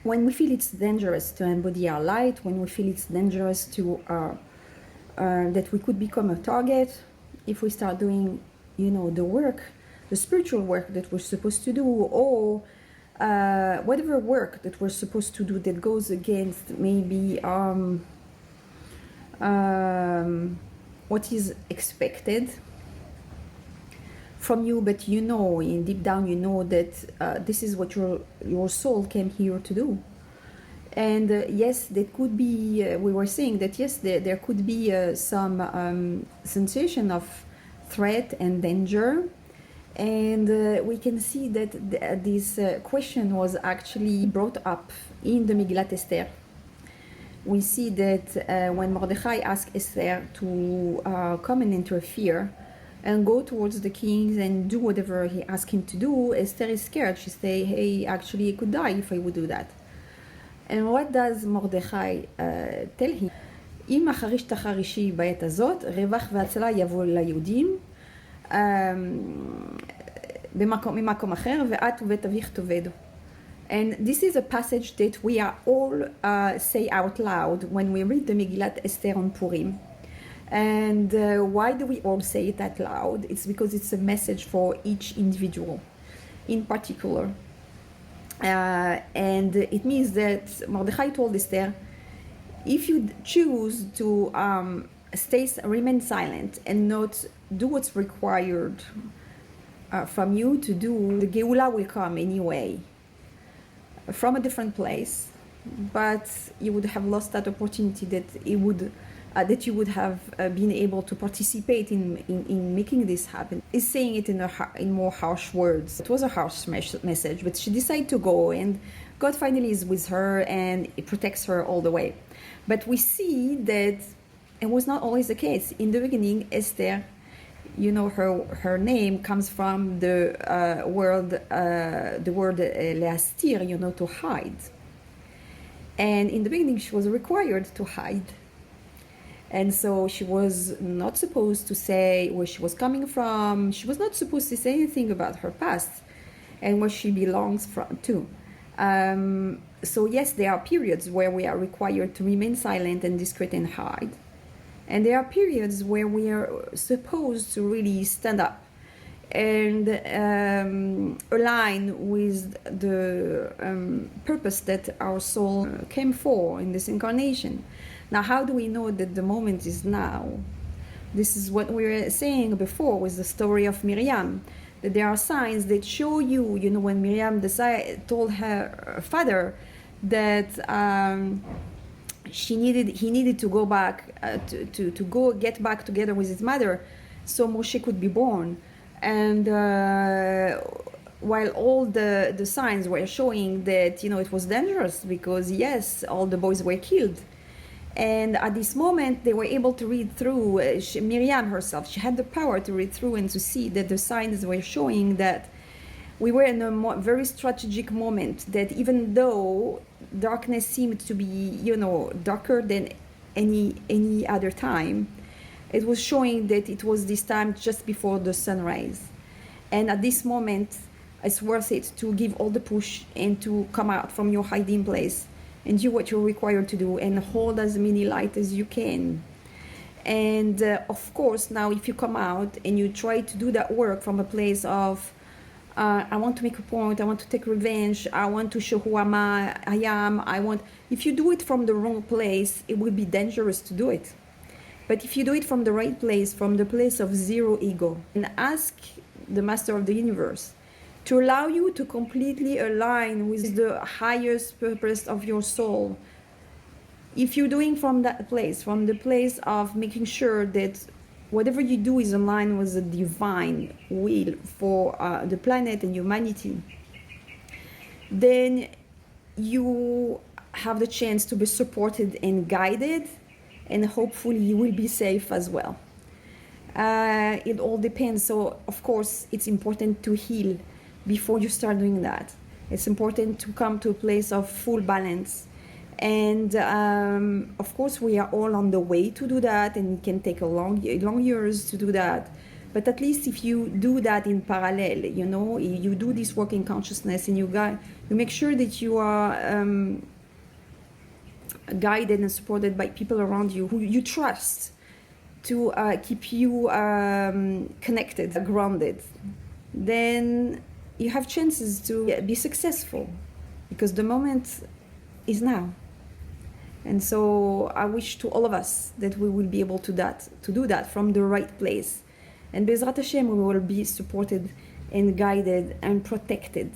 when we feel it's dangerous to embody our light, when we feel it's dangerous to that we could become a target, if we start doing, the work, the spiritual work that we're supposed to do, or whatever work that we're supposed to do that goes against maybe what is expected from you, but in deep down that this is what your soul came here to do. And yes, there could be, we were saying that yes, there could be some sensation of threat and danger. And we can see that this question was actually brought up in the Megillat Esther. We see that when Mordechai asked Esther to come and interfere and go towards the king and do whatever he asked him to do, Esther is scared. She say, hey, actually I could die if I would do that. And what does Mordechai tell him? אם החריש תחרישי בעת הזאת, רווח והצלה יבוא ליהודים ממקום אחר, ואת ובית אביך תאבדו. And this is a passage that we are all say out loud when we read the Megillat Esther on Purim. And why do we all say it out loud? It's because it's a message for each individual in particular. And it means that Mordechai told Esther, if you choose to remain silent and not do what's required from you to do, the Geula will come anyway from a different place, but you would have lost that opportunity that you would have been able to participate in making this happen. Is saying it in more harsh words. It was a harsh message, but she decided to go, and God finally is with her and it protects her all the way. But we see that it was not always the case. In the beginning, Esther, her name comes from the word leastir, to hide. And in the beginning, she was required to hide. And so she was not supposed to say where she was coming from. She was not supposed to say anything about her past and where she belongs to. So yes, there are periods where we are required to remain silent and discreet and hide. And there are periods where we are supposed to really stand up and align with the purpose that our soul came for in this incarnation. Now, how do we know that the moment is now? This is what we were saying before with the story of Miriam, that there are signs that show you, when Miriam told her father that he needed to go back, to go get back together with his mother so Moshe could be born. And while all the signs were showing that, it was dangerous because, yes, all the boys were killed. And at this moment, they were able to read through, Miriam herself, she had the power to read through and to see that the signs were showing that we were in a very strategic moment, that even though darkness seemed to be, darker than any other time, it was showing that it was this time just before the sunrise. And at this moment, it's worth it to give all the push and to come out from your hiding place and do what you're required to do and hold as many light as you can. And of course, now if you come out and you try to do that work from a place of I want to make a point, I want to take revenge, I want to show who I am, if you do it from the wrong place, it will be dangerous to do it. But if you do it from the right place, from the place of zero ego, and ask the Master of the Universe to allow you to completely align with the highest purpose of your soul. If you're doing from that place, from the place of making sure that whatever you do is aligned with the divine will for the planet and humanity, then you have the chance to be supported and guided, and hopefully you will be safe as well. It all depends. So of course it's important to heal before you start doing that. It's important to come to a place of full balance. And of course we are all on the way to do that, and it can take long years to do that. But at least if you do that in parallel, you know, you do this work in consciousness, and you make sure that you are guided and supported by people around you who you trust to keep you connected, grounded, then you have chances to be successful, because the moment is now. And so I wish to all of us that we will be able to do that from the right place. And Bezrat Hashem, we will be supported and guided and protected